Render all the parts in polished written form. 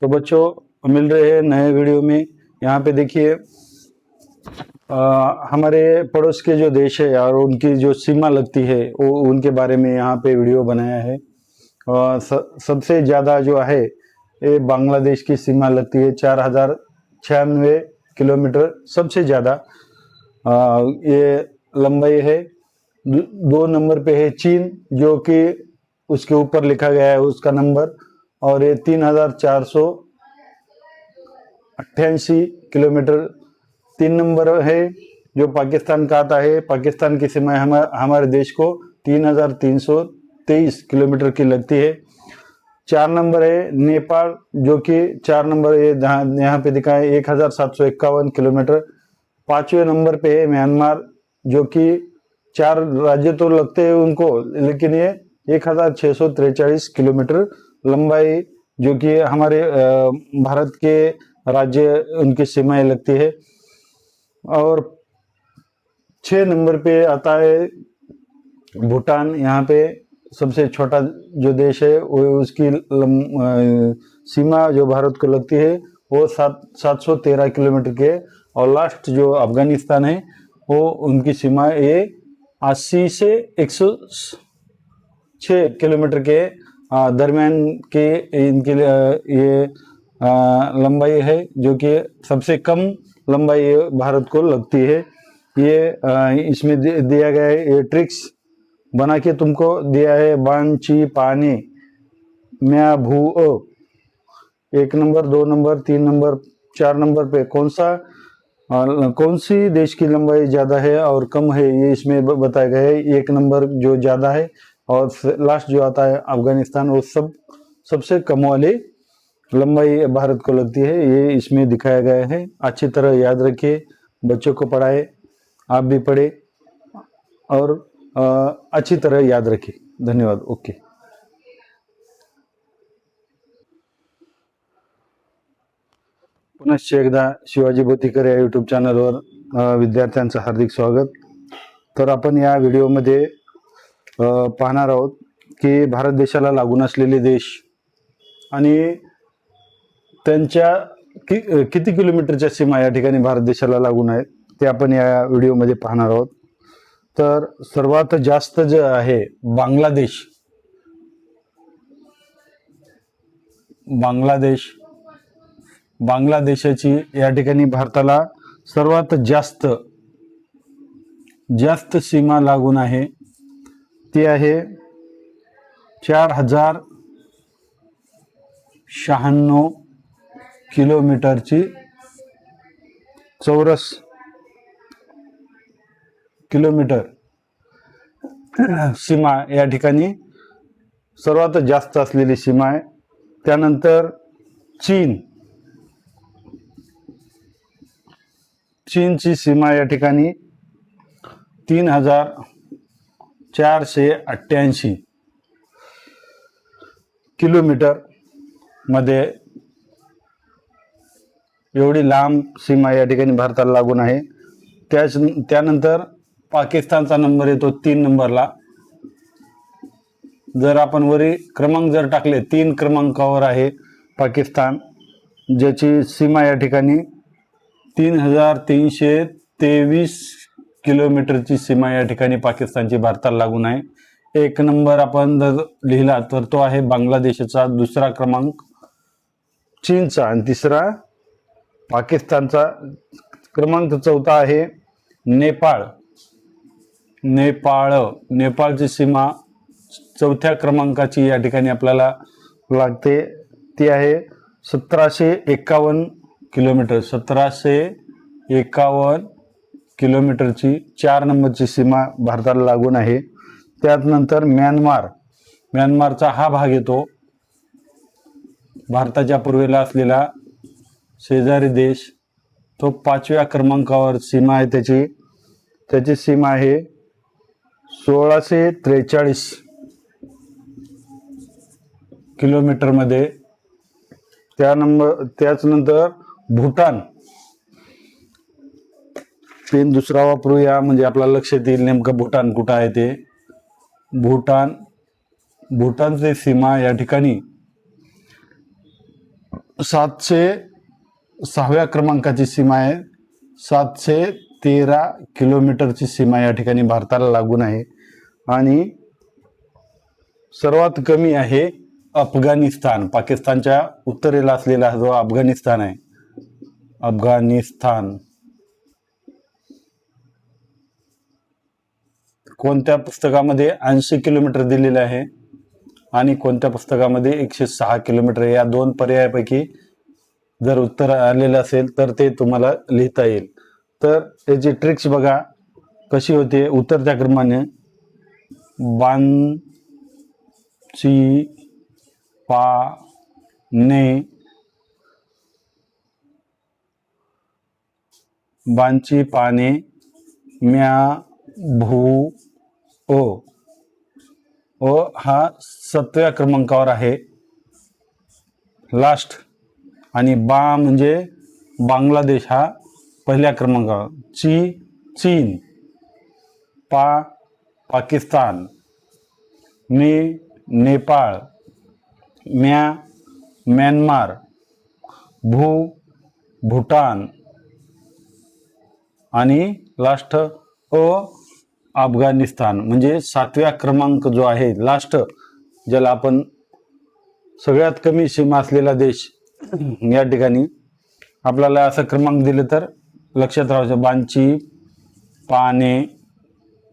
तो बच्चों मिल रहे हैं नए वीडियो में। यहाँ पे देखिए हमारे पड़ोस के जो देश है और उनकी जो सीमा लगती है वो उनके बारे में यहाँ पे वीडियो बनाया है। सबसे ज़्यादा जो है ये बांग्लादेश की सीमा लगती है 4096 किलोमीटर सबसे ज़्यादा ये लंबाई है। 2 नंबर पे है चीन जो कि उसके ऊपर लिखा गया है उसका नंबर, और ये 3488 किलोमीटर 3 नंबर है। जो पाकिस्तान का आता है, पाकिस्तान की सीमा हमारे देश को 3323 किलोमीटर की लगती है। 4 नंबर है नेपाल जो कि 4 नंबर यहाँ पे दिखा है 1751 किलोमीटर। 5वें नंबर पे है म्यांमार जो कि 4 राज्य तो लगते हैं उनको, लेकिन ये 1643 किलोमीटर लंबाई जो कि हमारे भारत के राज्य उनकी सीमाएं लगती है। और 6 नंबर पे आता है भूटान। यहाँ पे सबसे छोटा जो देश है वो उसकी सीमा जो भारत को लगती है वो 713 किलोमीटर के। और लास्ट जो अफगानिस्तान है वो उनकी सीमा ये 80 से 106 किलोमीटर के दरमियान के इनके ये लंबाई है जो कि सबसे कम लंबाई भारत को लगती है। ये इसमें दिया गया है, ये ट्रिक्स बना के तुमको दिया है। बान ची पानी म्या भू ओ 1 नंबर 2 नंबर 3 नंबर 4 नंबर पे कौन सी देश की लंबाई ज्यादा है और कम है ये इसमें बताया गया है। 1 नंबर जो ज्यादा है और लास्ट जो आता है अफगानिस्तान वो सबसे कम वाली लंबाई भारत को लगती है, ये इसमें दिखाया गया है। अच्छी तरह याद रखिए, बच्चों को पढ़ाए, आप भी पढ़े और अच्छी तरह याद रखिए। धन्यवाद। ओके। पुनश्च एकदा शिवाजी बोतीकर या यूट्यूब चॅनलवर विद्यार्थ्यांचं हार्दिक स्वागत। तर आपण या व्हिडिओमध्ये पाहणार आहोत की भारत देशाला लागून असलेले देश आणि त्यांच्या किती किलोमीटरच्या सीमा या ठिकाणी भारत देशाला लागून आहेत ते आपण या व्हिडिओमध्ये पाहणार आहोत। तर सर्वात जास्त जे आहे बांगलादेशाची या ठिकाणी भारताला सर्वात जास्त सीमा लागून आहे, ती आहे 4096 किलोमीटरची चौरस किलोमीटर सीमा या ठिकाणी सर्वात जास्त असलेली सीमा आहे। त्यानंतर चीनची सीमा या ठिकाणी 3488 किलोमीटर मध्ये एवढी लांब सीमा या ठिकाणी भारताला लागून आहे। त्यानंतर पाकिस्तानचा नंबर येतो 3 नंबरला। जर आपण वरी क्रमांक जर टाकले 3 क्रमांकावर आहे पाकिस्तान, ज्याची सीमा या ठिकाणी 3323 किलोमीटरची सीमा या ठिकाणी पाकिस्तानची भारताला लागून आहे। 1 नंबर आपण जर लिहिला तर तो आहे बांगलादेशचा, दुसरा क्रमांक चीनचा आणि तिसरा पाकिस्तानचा। क्रमांक 4था आहे नेपाळची सीमा 4थ्या क्रमांकाची या ठिकाणी आपल्याला लागते, ती आहे 1751 किलोमीटर। 1751 किलोमीटरची 4 नंबरची सीमा भारताला लागून आहे। त्यानंतर म्यानमारचा हा भाग येतो भारताच्या पूर्वेला असलेला शेजारी देश, तो 5व्या क्रमांकावर सीमा आहे त्याची सीमा आहे 1643 किलोमीटर मध्ये। त्याच नंतर भूटान, पेन दुसरा वापरूया म्हणजे आपल्याला लक्षात येईल नेमकं भूटान कुठं आहे ते। भूटानची सीमा या ठिकाणी 706व्या क्रमांकाची सीमा आहे. 713 किलोमीटरची सीमा या ठिकाणी भारताला लागून आहे. आणि सर्वात कमी आहे अफगाणिस्तान. पाकिस्तानच्या उत्तरेला असलेला जो अफगाणिस्तान आहे, अफगाणिस्तान कोणत्या पुस्तकामध्ये 80 किलोमीटर दिलेले आहे आणि कोणत्या पुस्तकामध्ये 106 किलोमीटर. या दोन पर्यायापैकी जर उत्तर आलेलं असेल तर ते तुम्हाला लिहिता येईल. तर त्याची ट्रिक्स बघा कशी होते. उतरत्या क्रमाने बांची पाने, बांची पाने म्या भू ओ हा 7व्या क्रमांकावर आहे लास्ट. आणि बा म्हणजे बांगलादेश हा पहिल्या क्रमांकावर. चीन, पाकिस्तान, नेपाळ, म्यानमार, भूटान आणि लास्ट अफगाणिस्तान. म्हणजे 7व्या क्रमांक जो आहे लास्ट, ज्याला आपण सगळ्यात कमी सीमा असलेला देश, या ठिकाणी आपल्याला असं क्रमांक दिले तर लक्षात राहायचं. बांची पाने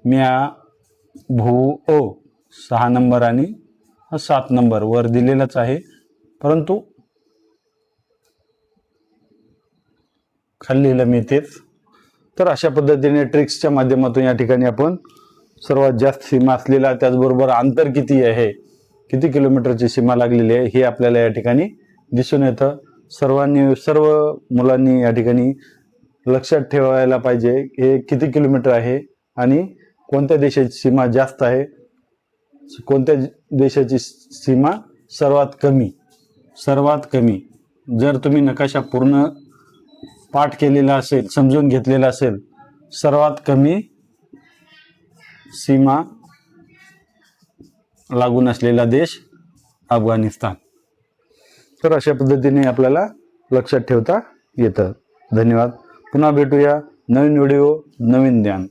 म्या भू 6 नंबर आणि 7 नंबर वर दिलेलाच आहे, परंतु खाली लिहिलं मी तेच. तर अशा पद्धतीने ट्रिक्सच्या माध्यमातून या ठिकाणी आपण सर्वात जास्त सीमा असलेला, त्याचबरोबर अंतर किती आहे, किती किलोमीटरची सीमा लागलेली आहे हे आपल्याला या ठिकाणी दिसून येतं. सर्व मुलांनी या ठिकाणी लक्षात ठेवायला पाहिजे हे किती किलोमीटर आहे आणि कोणत्या देशाची सीमा जास्त आहे, कोणत्या देशाची सीमा सर्वात कमी. जर तुम्ही नकाशा पूर्ण पाठ केलेला असेल, समजून घेतलेला असेल, सर्वात कमी सीमा लागून असलेला देश अफगाणिस्तान. तर अशा पद्धतीने आपल्याला लक्षात ठेवता येतं. धन्यवाद. पुन्हा भेटूया नवीन व्हिडिओ, नवीन ज्ञान.